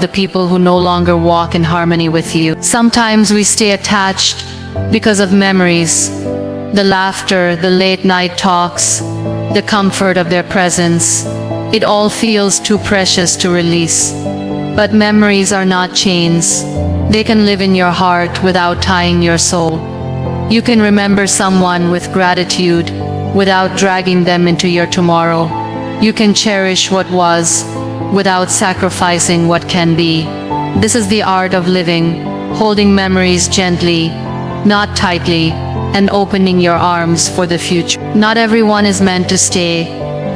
the people who no longer walk in harmony with you. Sometimes we stay attached because of memories, the laughter, the late night talks, the comfort of their presence. It all feels too precious to release. But memories are not chains. They can live in your heart without tying your soul. You can remember someone with gratitude without dragging them into your tomorrow. You can cherish what was without sacrificing what can be. This is the art of living, holding memories gently, not tightly, and opening your arms for the future. Not everyone is meant to stay,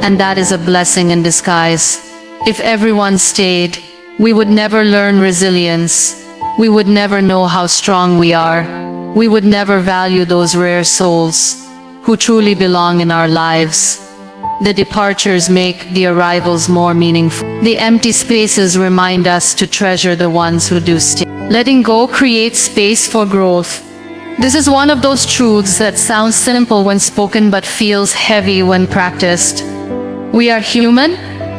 and that is a blessing in disguise. If everyone stayed, we would never learn resilience. We would never know how strong we are. We would never value those rare souls who truly belong in our lives. The departures make the arrivals more meaningful. The empty spaces remind us to treasure the ones who do stay. Letting go creates space for growth. This is one of those truths that sounds simple when spoken but feels heavy when practiced. We are human,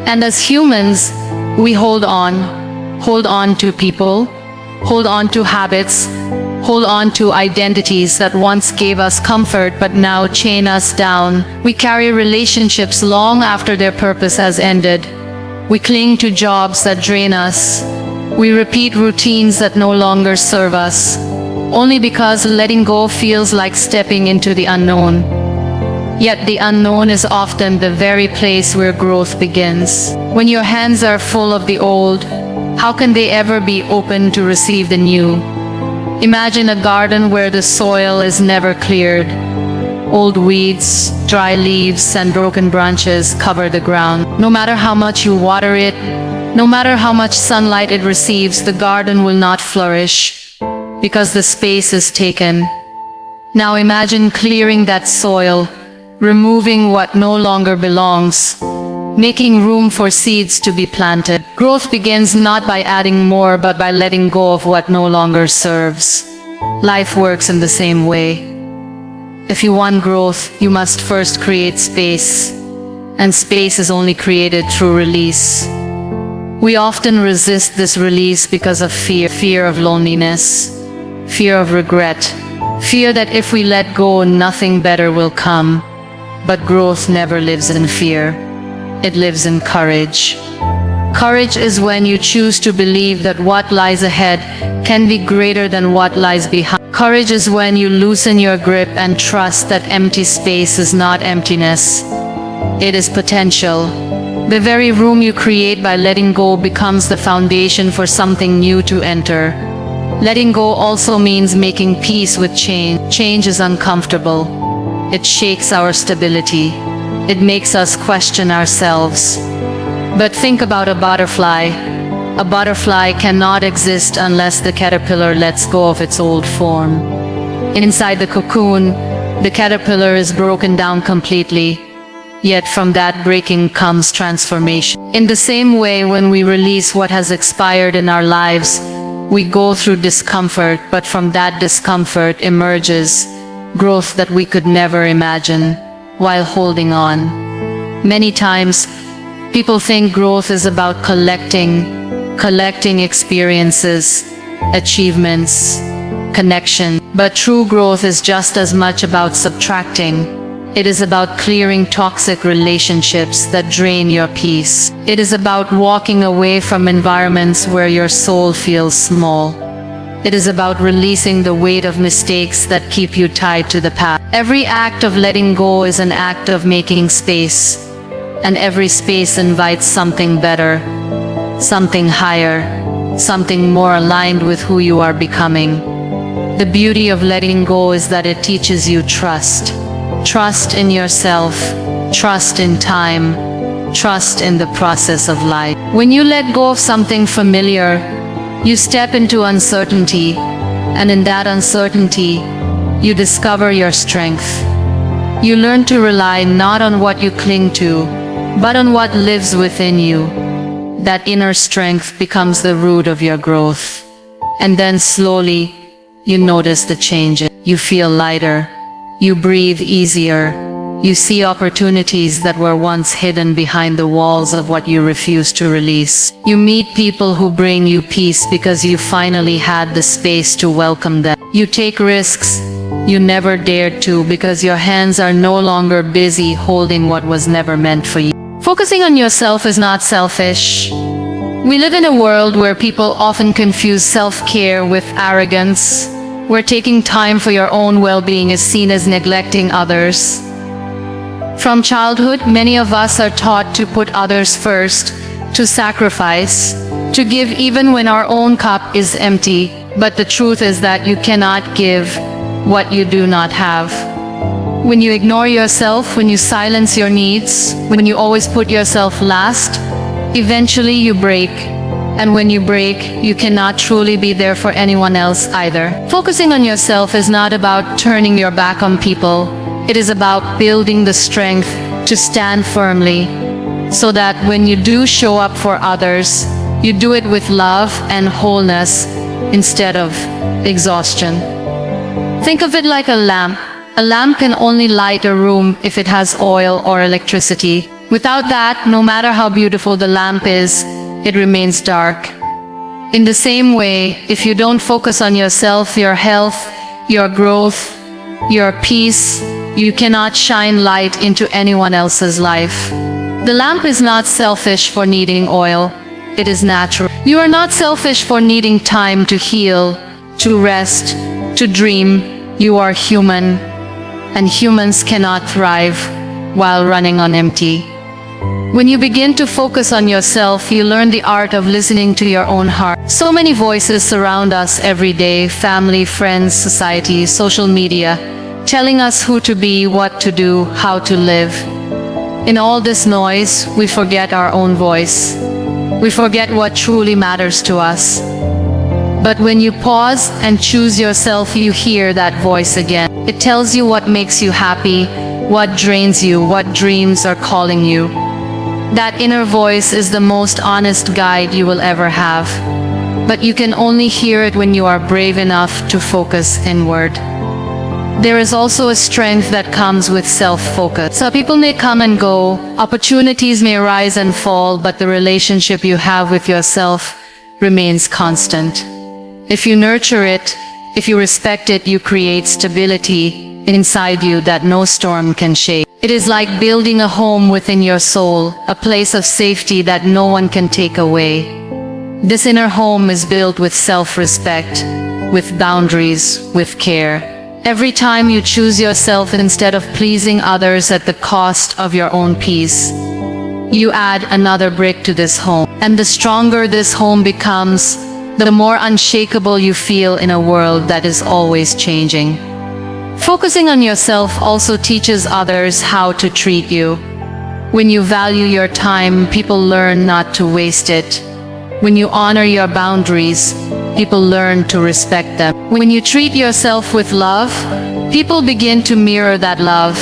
and as humans, we hold on to people, hold on to habits, hold on to identities that once gave us comfort but now chain us down. We carry relationships long after their purpose has ended. We cling to jobs that drain us. We repeat routines that no longer serve us, only because letting go feels like stepping into the unknown. Yet the unknown is often the very place where growth begins. When your hands are full of the old, how can they ever be open to receive the new? Imagine a garden where the soil is never cleared. Old weeds, dry leaves, and broken branches cover the ground. No matter how much you water it, no matter how much sunlight it receives, the garden will not flourish because the space is taken. Now imagine clearing that soil, removing what no longer belongs, making room for seeds to be planted. Growth begins not by adding more, but by letting go of what no longer serves. Life works in the same way. If you want growth, you must first create space, and space is only created through release. We often resist this release because of fear of loneliness, fear of regret, fear that if we let go, nothing better will come. But growth never lives in fear. It lives in courage. Courage is when you choose to believe that what lies ahead can be greater than what lies behind. Courage is when you loosen your grip and trust that empty space is not emptiness. It is potential. The very room you create by letting go becomes the foundation for something new to enter. Letting go also means making peace with change. Change is uncomfortable. It shakes our stability. It makes us question ourselves. But think about a butterfly. A butterfly cannot exist unless the caterpillar lets go of its old form. Inside the cocoon, the caterpillar is broken down completely. Yet from that breaking comes transformation. In the same way, when we release what has expired in our lives, we go through discomfort, but from that discomfort emerges growth that we could never imagine while holding on. Many times, people think growth is about collecting experiences, achievements, connection. But true growth is just as much about subtracting. It is about clearing toxic relationships that drain your peace. It is about walking away from environments where your soul feels small. It is about releasing the weight of mistakes that keep you tied to the past. Every act of letting go is an act of making space, and every space invites something better, something higher, something more aligned with who you are becoming. The beauty of letting go is that it teaches you trust. Trust in yourself, trust in time, trust in the process of life. When you let go of something familiar, you step into uncertainty, and in that uncertainty, you discover your strength. You learn to rely not on what you cling to, but on what lives within you. That inner strength becomes the root of your growth. And then slowly, you notice the changes. You feel lighter. You breathe easier. You see opportunities that were once hidden behind the walls of what you refused to release. You meet people who bring you peace because you finally had the space to welcome them. You take risks you never dared to because your hands are no longer busy holding what was never meant for you. Focusing on yourself is not selfish. We live in a world where people often confuse self-care with arrogance, where taking time for your own well-being is seen as neglecting others. From childhood, many of us are taught to put others first, to sacrifice, to give even when our own cup is empty. But the truth is that you cannot give what you do not have. When you ignore yourself, when you silence your needs, when you always put yourself last, eventually you break. And when you break, you cannot truly be there for anyone else either. Focusing on yourself is not about turning your back on people. It is about building the strength to stand firmly, so that when you do show up for others, you do it with love and wholeness instead of exhaustion. Think of it like a lamp. A lamp can only light a room if it has oil or electricity. Without that, no matter how beautiful the lamp is, it remains dark. In the same way, if you don't focus on yourself, your health, your growth, your peace, you cannot shine light into anyone else's life. The lamp is not selfish for needing oil. It is natural. You are not selfish for needing time to heal, to rest, to dream. You are human, and humans cannot thrive while running on empty. When you begin to focus on yourself, you learn the art of listening to your own heart. So many voices surround us every day: family, friends, society, social media, telling us who to be, what to do, how to live. In all this noise, we forget our own voice. We forget what truly matters to us. But when you pause and choose yourself, you hear that voice again. It tells you what makes you happy, what drains you, what dreams are calling you. That inner voice is the most honest guide you will ever have. But you can only hear it when you are brave enough to focus inward. There is also a strength that comes with self-focus. So people may come and go, opportunities may rise and fall, but the relationship you have with yourself remains constant. If you nurture it, if you respect it, you create stability inside you that no storm can shake. It is like building a home within your soul, a place of safety that no one can take away. This inner home is built with self-respect, with boundaries, with care. Every time you choose yourself instead of pleasing others at the cost of your own peace, you add another brick to this home. And the stronger this home becomes, the more unshakable you feel in a world that is always changing. Focusing on yourself also teaches others how to treat you. When you value your time, people learn not to waste it. When you honor your boundaries, people learn to respect them. When you treat yourself with love, people begin to mirror that love.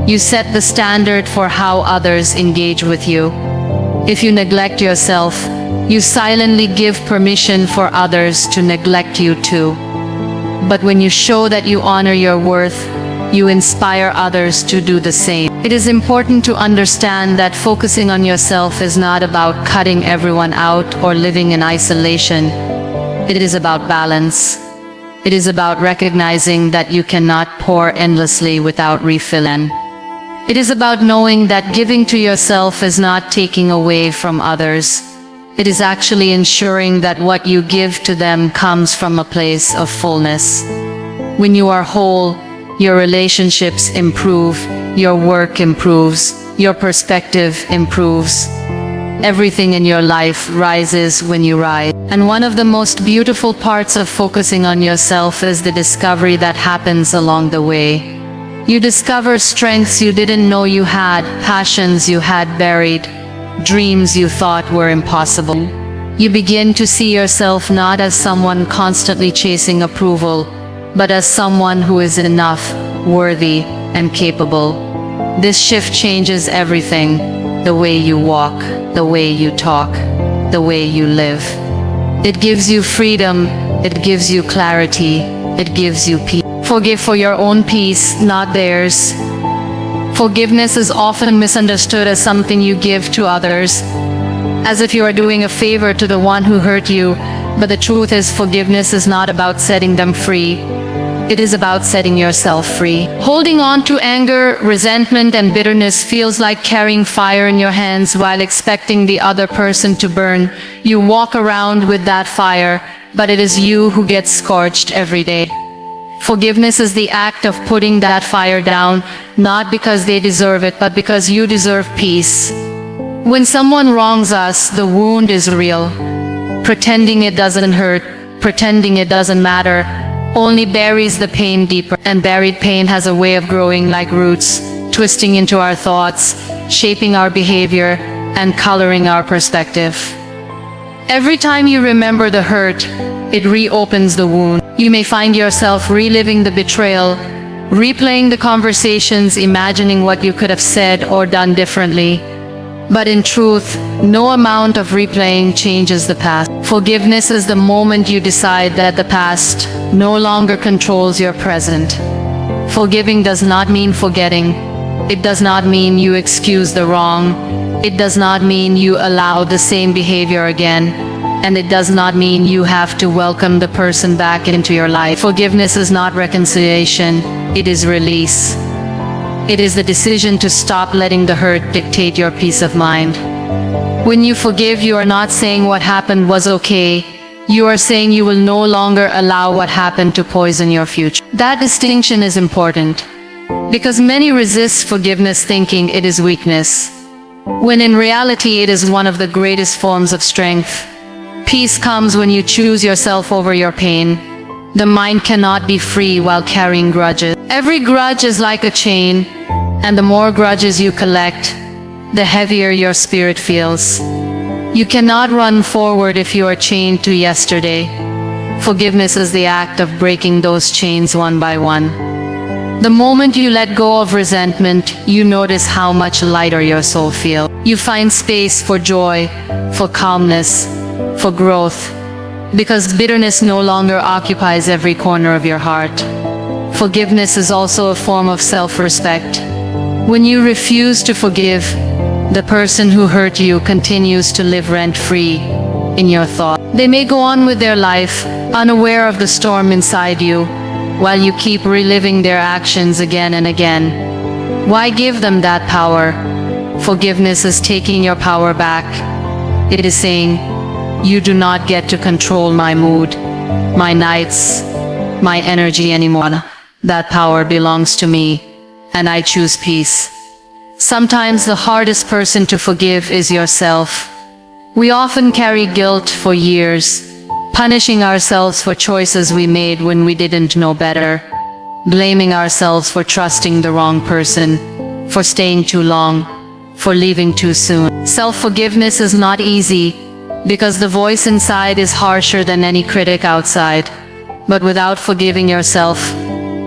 You set the standard for how others engage with you. If you neglect yourself, you silently give permission for others to neglect you too. But when you show that you honor your worth, you inspire others to do the same. It is important to understand that focusing on yourself is not about cutting everyone out or living in isolation. It is about balance. It is about recognizing that you cannot pour endlessly without refilling. It is about knowing that giving to yourself is not taking away from others. It is actually ensuring that what you give to them comes from a place of fullness. When you are whole, your relationships improve, your work improves, your perspective improves. Everything in your life rises when you rise. And one of the most beautiful parts of focusing on yourself is the discovery that happens along the way. You discover strengths you didn't know you had, passions you had buried, dreams you thought were impossible. You begin to see yourself not as someone constantly chasing approval, but as someone who is enough, worthy, and capable. This shift changes everything: the way you walk, the way you talk, the way you live. It gives you freedom, it gives you clarity, it gives you peace. Forgive for your own peace, not theirs. Forgiveness is often misunderstood as something you give to others, as if you are doing a favor to the one who hurt you. But the truth is, forgiveness is not about setting them free. It is about setting yourself free. Holding on to anger, resentment, and bitterness feels like carrying fire in your hands while expecting the other person to burn. You walk around with that fire, but it is you who gets scorched every day. Forgiveness is the act of putting that fire down, not because they deserve it, but because you deserve peace. When someone wrongs us, the wound is real. Pretending it doesn't hurt, pretending it doesn't matter, only buries the pain deeper. And buried pain has a way of growing like roots, twisting into our thoughts, shaping our behavior, and coloring our perspective. Every time you remember the hurt, it reopens the wound. You may find yourself reliving the betrayal, replaying the conversations, imagining what you could have said or done differently. But in truth, no amount of replaying changes the past. Forgiveness is the moment you decide that the past no longer controls your present. Forgiving does not mean forgetting. It does not mean you excuse the wrong. It does not mean you allow the same behavior again. And it does not mean you have to welcome the person back into your life. Forgiveness is not reconciliation, it is release. It is the decision to stop letting the hurt dictate your peace of mind. When you forgive, you are not saying what happened was okay. You are saying you will no longer allow what happened to poison your future. That distinction is important, because many resist forgiveness thinking it is weakness, when in reality it is one of the greatest forms of strength. Peace comes when you choose yourself over your pain. The mind cannot be free while carrying grudges. Every grudge is like a chain, and the more grudges you collect, the heavier your spirit feels. You cannot run forward if you are chained to yesterday. Forgiveness is the act of breaking those chains one by one. The moment you let go of resentment, you notice how much lighter your soul feels. You find space for joy, for calmness, for growth, because bitterness no longer occupies every corner of your heart. Forgiveness is also a form of self-respect. When you refuse to forgive, the person who hurt you continues to live rent-free in your thought. They may go on with their life, unaware of the storm inside you, while you keep reliving their actions again and again. Why give them that power? Forgiveness is taking your power back. It is saying, you do not get to control my mood, my nights, my energy anymore. That power belongs to me, and I choose peace. Sometimes the hardest person to forgive is yourself. We often carry guilt for years, punishing ourselves for choices we made when we didn't know better, blaming ourselves for trusting the wrong person, for staying too long, for leaving too soon. Self-forgiveness is not easy, because the voice inside is harsher than any critic outside. But without forgiving yourself,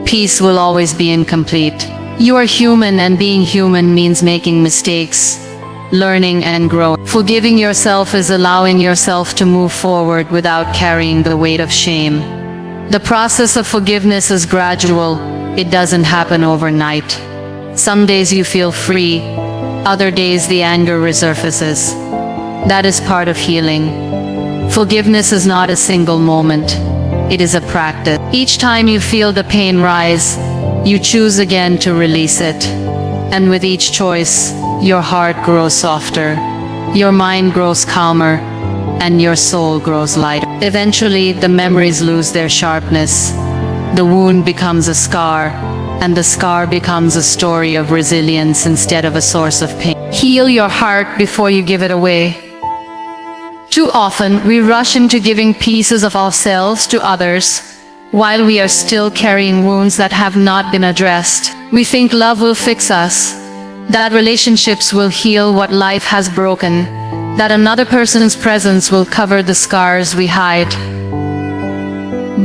peace will always be incomplete. You are human, and being human means making mistakes, learning and growing. Forgiving yourself is allowing yourself to move forward without carrying the weight of shame. The process of forgiveness is gradual. It doesn't happen overnight. Some days you feel free, other days the anger resurfaces. That is part of healing. Forgiveness is not a single moment. It is a practice. Each time you feel the pain rise, you choose again to release it. And with each choice, your heart grows softer, your mind grows calmer, and your soul grows lighter. Eventually, the memories lose their sharpness. The wound becomes a scar, and the scar becomes a story of resilience instead of a source of pain. Heal your heart before you give it away. Too often, we rush into giving pieces of ourselves to others while we are still carrying wounds that have not been addressed. We think love will fix us, that relationships will heal what life has broken, that another person's presence will cover the scars we hide.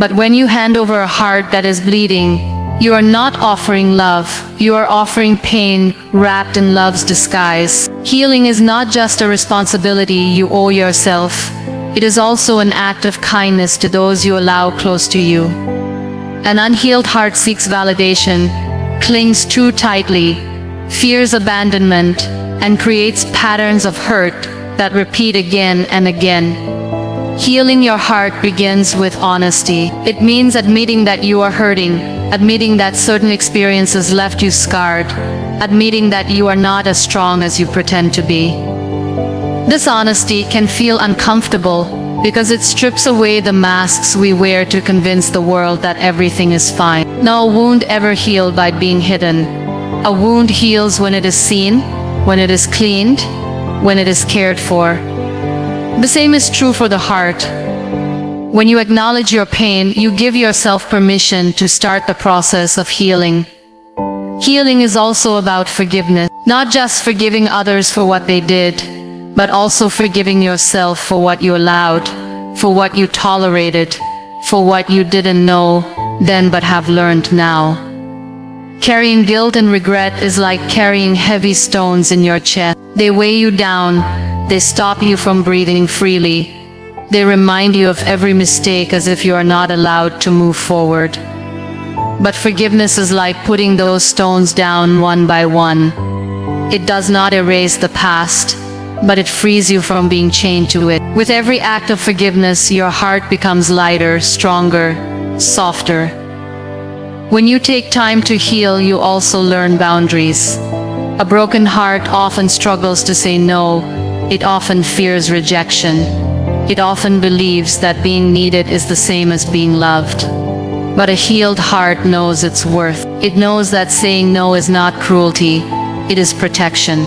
But when you hand over a heart that is bleeding, you are not offering love, you are offering pain wrapped in love's disguise. Healing is not just a responsibility you owe yourself, it is also an act of kindness to those you allow close to you. An unhealed heart seeks validation, clings too tightly, fears abandonment, and creates patterns of hurt that repeat again and again. Healing your heart begins with honesty. It means admitting that you are hurting, admitting that certain experiences left you scarred, admitting that you are not as strong as you pretend to be. This honesty can feel uncomfortable because it strips away the masks we wear to convince the world that everything is fine. No wound ever healed by being hidden. A wound heals when it is seen, when it is cleaned, when it is cared for. The same is true for the heart. When you acknowledge your pain, you give yourself permission to start the process of healing. Healing is also about forgiveness, not just forgiving others for what they did, but also forgiving yourself for what you allowed, for what you tolerated, for what you didn't know then but have learned now. Carrying guilt and regret is like carrying heavy stones in your chest. They weigh you down. They stop you from breathing freely. They remind you of every mistake as if you are not allowed to move forward. But forgiveness is like putting those stones down one by one. It does not erase the past, but it frees you from being chained to it. With every act of forgiveness, your heart becomes lighter, stronger, softer. When you take time to heal, you also learn boundaries. A broken heart often struggles to say no. It often fears rejection. It often believes that being needed is the same as being loved. But a healed heart knows its worth. It knows that saying no is not cruelty, it is protection.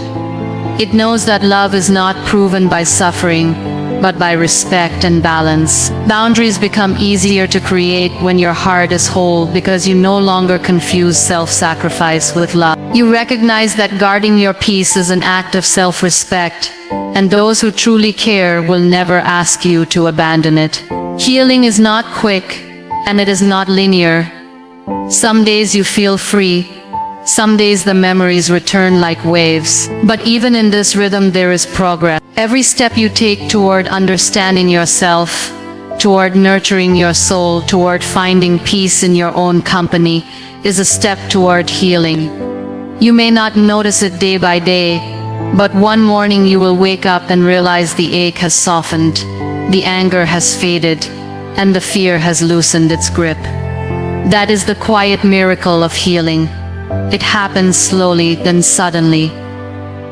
It knows that love is not proven by suffering, but by respect and balance. Boundaries become easier to create when your heart is whole because you no longer confuse self-sacrifice with love. You recognize that guarding your peace is an act of self-respect, and those who truly care will never ask you to abandon it. Healing is not quick, and it is not linear. Some days you feel free. Some days the memories return like waves. But even in this rhythm there is progress. Every step you take toward understanding yourself, toward nurturing your soul, toward finding peace in your own company, is a step toward healing. You may not notice it day by day, but one morning you will wake up and realize the ache has softened, the anger has faded, and the fear has loosened its grip. That is the quiet miracle of healing. It happens slowly, then suddenly.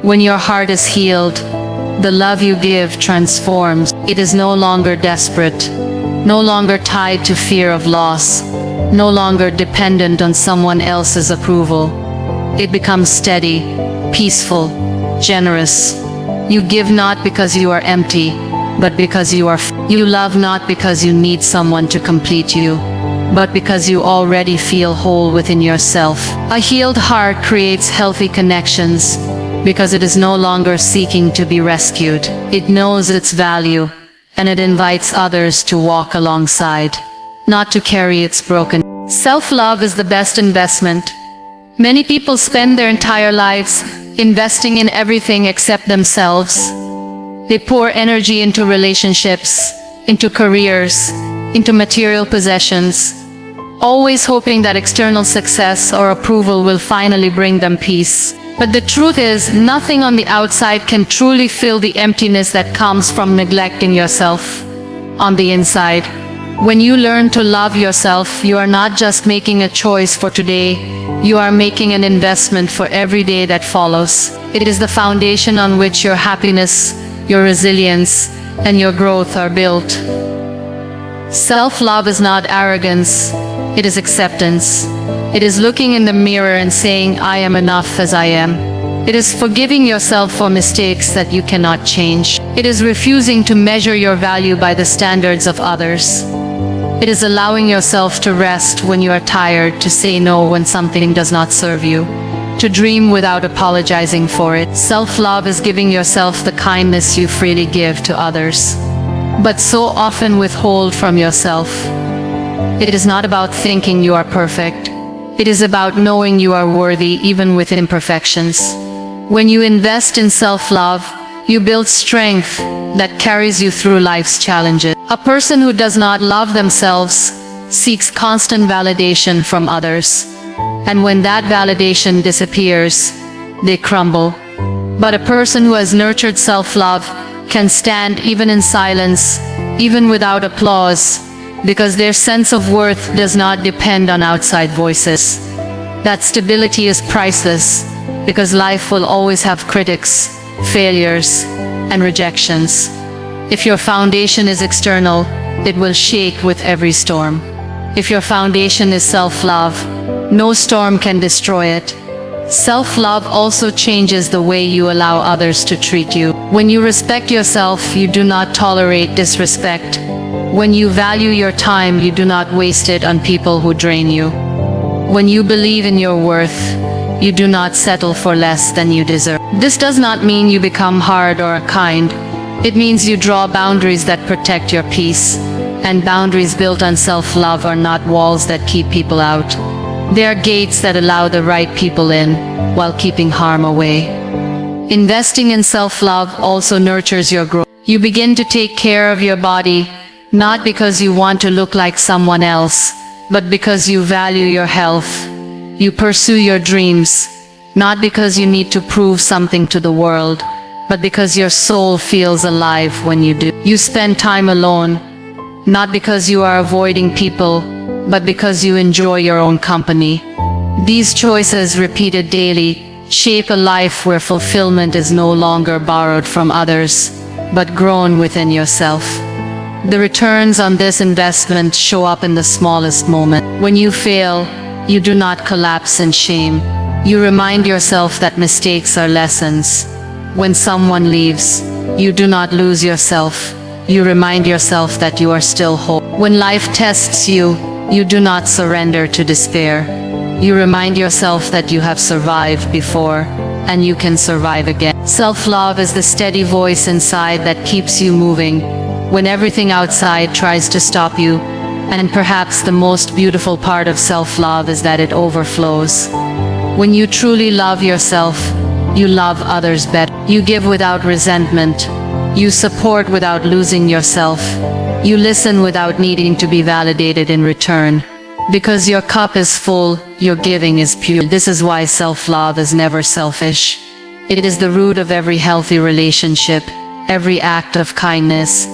When your heart is healed, the love you give transforms. It is no longer desperate, no longer tied to fear of loss, no longer dependent on someone else's approval. It becomes steady, peaceful, generous. You give not because you are empty, but because you are you love not because you need someone to complete you, but because you already feel whole within yourself. A healed heart creates healthy connections because it is no longer seeking to be rescued. It knows its value, and it invites others to walk alongside, not to carry its broken. Self-love is the best investment. Many people spend their entire lives investing in everything except themselves. They pour energy into relationships, into careers, into material possessions, always hoping that external success or approval will finally bring them peace. But the truth is, nothing on the outside can truly fill the emptiness that comes from neglecting yourself on the inside. When you learn to love yourself, you are not just making a choice for today, you are making an investment for every day that follows. It is the foundation on which your happiness, your resilience, and your growth are built. Self-love is not arrogance, it is acceptance. It is looking in the mirror and saying, I am enough as I am. It is forgiving yourself for mistakes that you cannot change. It is refusing to measure your value by the standards of others. It is allowing yourself to rest when you are tired, to say no when something does not serve you, to dream without apologizing for it. Self-love is giving yourself the kindness you freely give to others, but so often withhold from yourself. It is not about thinking you are perfect. It is about knowing you are worthy even with imperfections. When you invest in self-love, you build strength that carries you through life's challenges. A person who does not love themselves seeks constant validation from others. And when that validation disappears, they crumble. But a person who has nurtured self-love can stand even in silence, even without applause, because their sense of worth does not depend on outside voices. That stability is priceless, because life will always have critics, failures, and rejections. If your foundation is external, it will shake with every storm. If your foundation is self-love, no storm can destroy it. Self-love also changes the way you allow others to treat you. When you respect yourself, you do not tolerate disrespect. When you value your time, you do not waste it on people who drain you. When you believe in your worth, you do not settle for less than you deserve. This does not mean you become hard or kind. It means you draw boundaries that protect your peace. And boundaries built on self-love are not walls that keep people out. They are gates that allow the right people in, while keeping harm away. Investing in self-love also nurtures your growth. You begin to take care of your body, not because you want to look like someone else, but because you value your health. You pursue your dreams, not because you need to prove something to the world, but because your soul feels alive when you do. You spend time alone, not because you are avoiding people, but because you enjoy your own company. These choices, repeated daily, shape a life where fulfillment is no longer borrowed from others, but grown within yourself. The returns on this investment show up in the smallest moment. When you fail, you do not collapse in shame. You remind yourself that mistakes are lessons. When someone leaves, you do not lose yourself. You remind yourself that you are still whole. When life tests you, you do not surrender to despair. You remind yourself that you have survived before, and you can survive again. Self-love is the steady voice inside that keeps you moving, when everything outside tries to stop you. And perhaps the most beautiful part of self-love is that it overflows. When you truly love yourself, you love others better. You give without resentment. You support without losing yourself. You listen without needing to be validated in return. Because your cup is full, your giving is pure. This is why self-love is never selfish. It is the root of every healthy relationship, every act of kindness,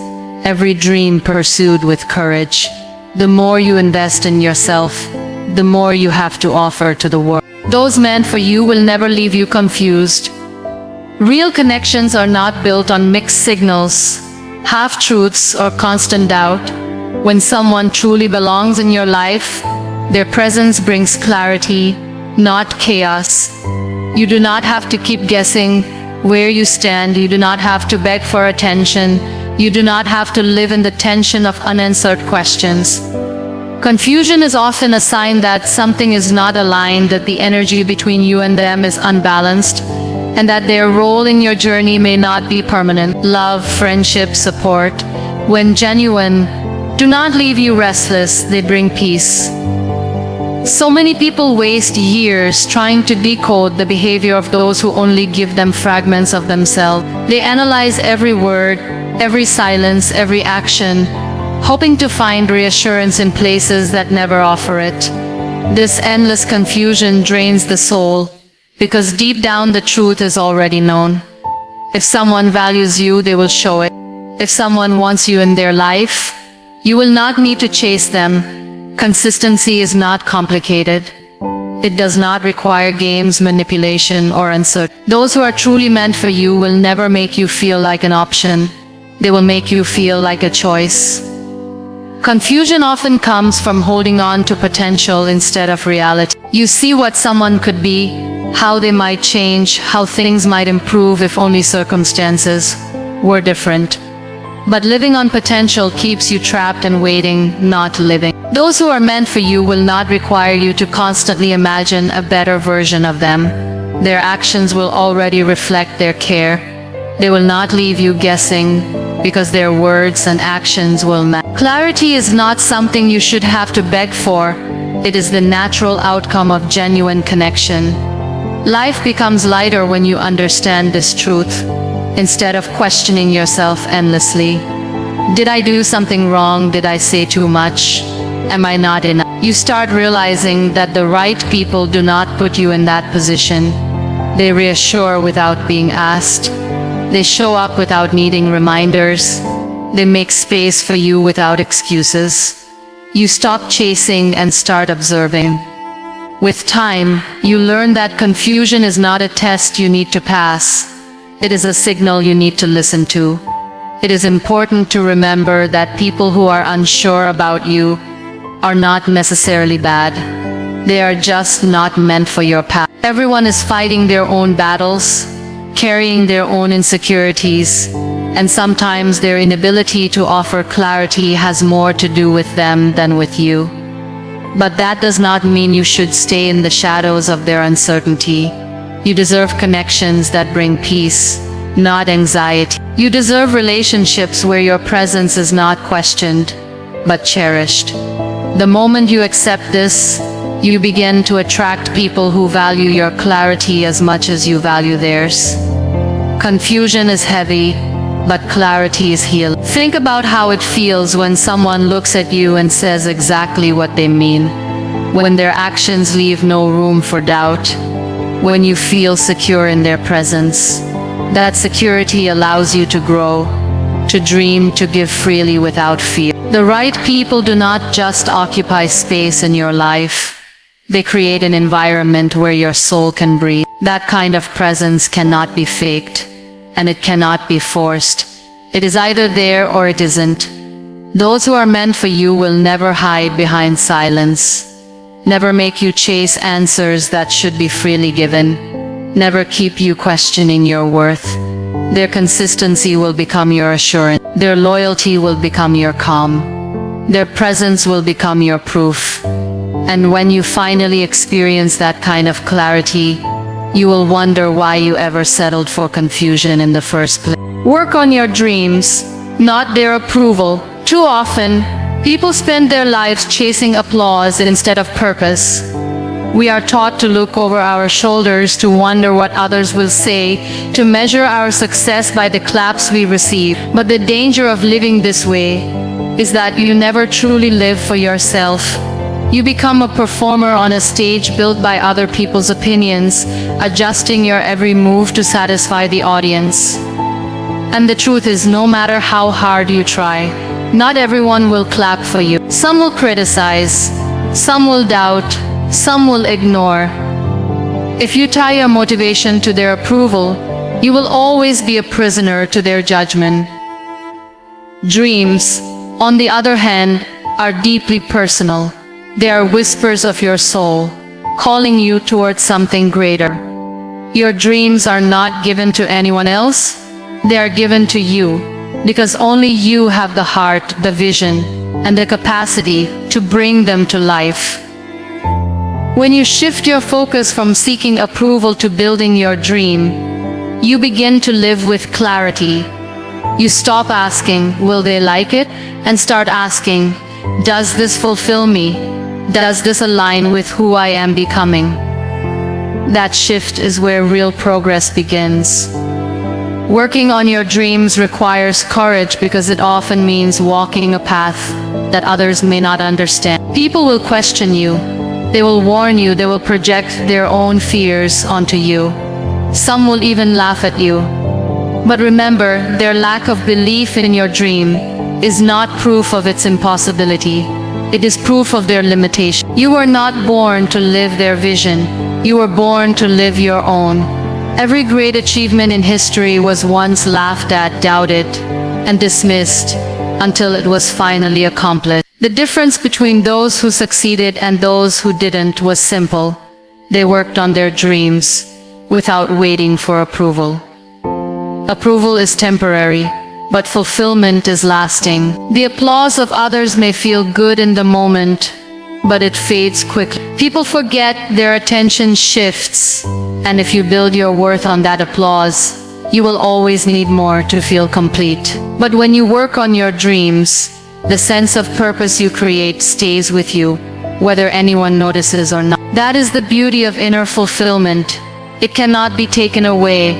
every dream pursued with courage. The more you invest in yourself, the more you have to offer to the world. Those meant for you will never leave you confused. Real connections are not built on mixed signals, half-truths, or constant doubt. When someone truly belongs in your life, their presence brings clarity, not chaos. You do not have to keep guessing where you stand. You do not have to beg for attention. You do not have to live in the tension of unanswered questions. Confusion is often a sign that something is not aligned, that the energy between you and them is unbalanced, and that their role in your journey may not be permanent. Love, friendship, support, when genuine, do not leave you restless, they bring peace. So many people waste years trying to decode the behavior of those who only give them fragments of themselves. They analyze every word, every silence, every action, hoping to find reassurance in places that never offer it. This endless confusion drains the soul, because deep down the truth is already known. If someone values you, they will show it. If someone wants you in their life, you will not need to chase them. Consistency is not complicated. It does not require games, manipulation, or uncertainty. Those who are truly meant for you will never make you feel like an option. They will make you feel like a choice. Confusion often comes from holding on to potential instead of reality. You see what someone could be, how they might change, how things might improve if only circumstances were different. But living on potential keeps you trapped and waiting, not living. Those who are meant for you will not require you to constantly imagine a better version of them. Their actions will already reflect their care. They will not leave you guessing, because their words and actions will match. Clarity is not something you should have to beg for. It is the natural outcome of genuine connection. Life becomes lighter when you understand this truth, instead of questioning yourself endlessly. Did I do something wrong? Did I say too much? Am I not enough? You start realizing that the right people do not put you in that position. They reassure without being asked. They show up without needing reminders. They make space for you without excuses. You stop chasing and start observing. With time, you learn that confusion is not a test you need to pass. It is a signal you need to listen to. It is important to remember that people who are unsure about you are not necessarily bad. They are just not meant for your path. Everyone is fighting their own battles, carrying their own insecurities, and sometimes their inability to offer clarity has more to do with them than with you. But that does not mean you should stay in the shadows of their uncertainty. You deserve connections that bring peace, not anxiety. You deserve relationships where your presence is not questioned, but cherished. The moment you accept this, you begin to attract people who value your clarity as much as you value theirs. Confusion is heavy, but clarity is healing. Think about how it feels when someone looks at you and says exactly what they mean, when their actions leave no room for doubt, when you feel secure in their presence. That security allows you to grow, to dream, to give freely without fear. The right people do not just occupy space in your life. They create an environment where your soul can breathe. That kind of presence cannot be faked, and it cannot be forced. It is either there or it isn't. Those who are meant for you will never hide behind silence, never make you chase answers that should be freely given, never keep you questioning your worth. Their consistency will become your assurance. Their loyalty will become your calm. Their presence will become your proof. And when you finally experience that kind of clarity, you will wonder why you ever settled for confusion in the first place. Work on your dreams, not their approval. Too often, people spend their lives chasing applause instead of purpose. We are taught to look over our shoulders, to wonder what others will say, to measure our success by the claps we receive. But the danger of living this way is that you never truly live for yourself. You become a performer on a stage built by other people's opinions, adjusting your every move to satisfy the audience. And the truth is, no matter how hard you try, not everyone will clap for you. Some will criticize, some will doubt, some will ignore. If you tie your motivation to their approval, you will always be a prisoner to their judgment. Dreams, on the other hand, are deeply personal. They are whispers of your soul, calling you towards something greater. Your dreams are not given to anyone else. They are given to you, because only you have the heart, the vision, and the capacity to bring them to life. When you shift your focus from seeking approval to building your dream, you begin to live with clarity. You stop asking, will they like it? And start asking, does this fulfill me? Does this align with who I am becoming? That shift is where real progress begins. Working on your dreams requires courage because it often means walking a path that others may not understand. People will question you. They will warn you. They will project their own fears onto you. Some will even laugh at you. But remember, their lack of belief in your dream is not proof of its impossibility. It is proof of their limitation. You were not born to live their vision. You were born to live your own. Every great achievement in history was once laughed at, doubted, and dismissed until it was finally accomplished. The difference between those who succeeded and those who didn't was simple. They worked on their dreams without waiting for approval. Approval is temporary, but fulfillment is lasting. The applause of others may feel good in the moment, but it fades quickly. People forget, their attention shifts, and if you build your worth on that applause, you will always need more to feel complete. But when you work on your dreams, the sense of purpose you create stays with you, whether anyone notices or not. That is the beauty of inner fulfillment. It cannot be taken away,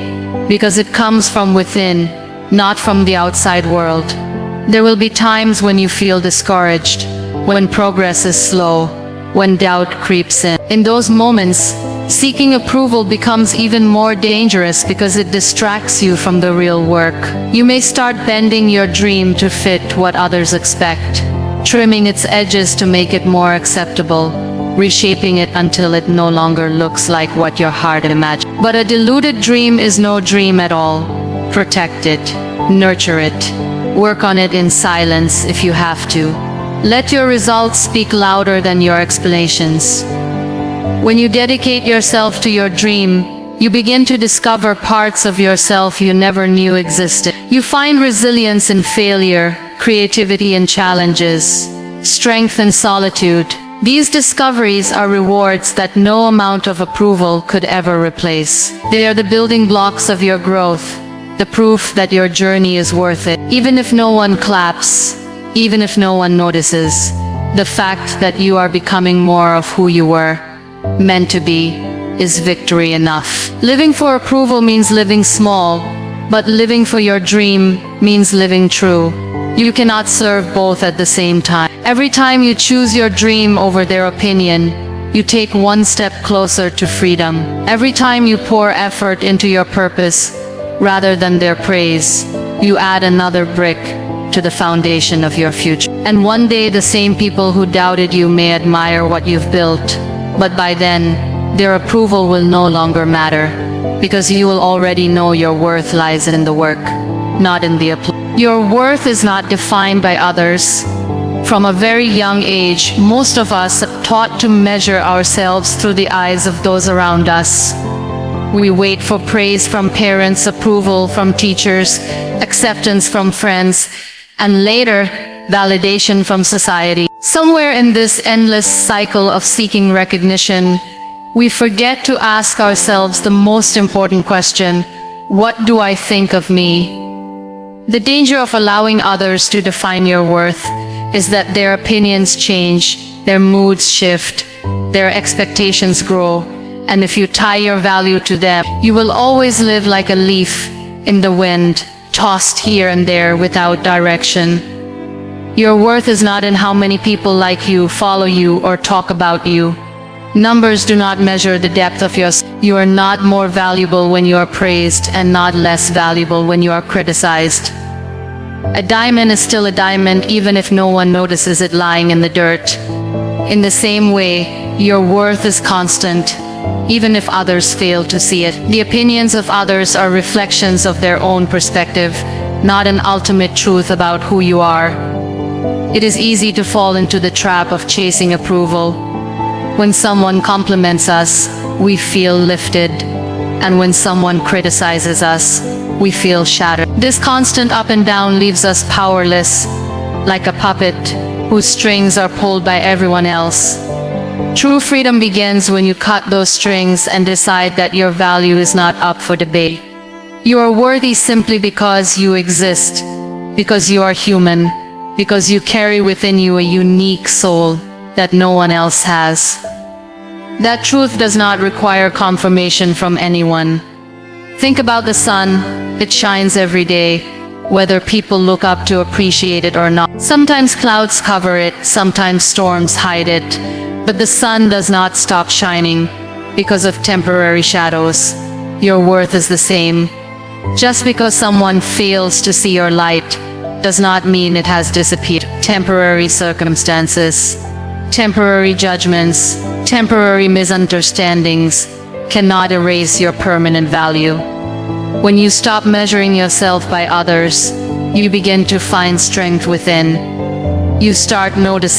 because it comes from within, not from the outside world. There will be times when you feel discouraged, when progress is slow, when doubt creeps in. In those moments, Seeking approval becomes even more dangerous because it distracts you from the real work. You may start bending your dream to fit what others expect, trimming its edges to make it more acceptable, reshaping it until it no longer looks like what your heart imagined. But a deluded dream is no dream at all. Protect it, nurture it, work on it in silence if you have to. Let your results speak louder than your explanations. When you dedicate yourself to your dream, you begin to discover parts of yourself you never knew existed. You find resilience in failure, creativity in challenges, strength in solitude. These discoveries are rewards that no amount of approval could ever replace. They are the building blocks of your growth, the proof that your journey is worth it. Even if no one claps, even if no one notices, the fact that you are becoming more of who you were meant to be is victory enough. Living for approval means living small, but living for your dream means living true. You cannot serve both at the same time. Every time you choose your dream over their opinion, you take one step closer to freedom. Every time you pour effort into your purpose rather than their praise, you add another brick to the foundation of your future. And one day the same people who doubted you may admire what you've built, but by then, their approval will no longer matter, because you will already know your worth lies in the work, not in the applause. Your worth is not defined by others. From a very young age, most of us are taught to measure ourselves through the eyes of those around us. We wait for praise from parents, approval from teachers, acceptance from friends, and later, validation from society. Somewhere in this endless cycle of seeking recognition, we forget to ask ourselves the most important question: what do I think of me? The danger of allowing others to define your worth is that their opinions change, their moods shift, their expectations grow, and if you tie your value to them, you will always live like a leaf in the wind, tossed here and there without direction. Your worth is not in how many people like you, follow you, or talk about you. Numbers do not measure the depth of your soul. You are not more valuable when you are praised, and not less valuable when you are criticized. A diamond is still a diamond even if no one notices it lying in the dirt. In the same way, your worth is constant, even if others fail to see it. The opinions of others are reflections of their own perspective, not an ultimate truth about who you are. It is easy to fall into the trap of chasing approval. When someone compliments us, we feel lifted, and when someone criticizes us, we feel shattered. This constant up and down leaves us powerless, like a puppet whose strings are pulled by everyone else. True freedom begins when you cut those strings and decide that your value is not up for debate. You are worthy simply because you exist, because you are human, because you carry within you a unique soul that no one else has. That truth does not require confirmation from anyone. Think about the sun. It shines every day, whether people look up to appreciate it or not. Sometimes clouds cover it, sometimes storms hide it, but the sun does not stop shining because of temporary shadows. Your worth is the same. Just because someone fails to see your light does not mean it has disappeared. Temporary circumstances, temporary judgments, temporary misunderstandings cannot erase your permanent value. When you stop measuring yourself by others, you begin to find strength within. You start noticing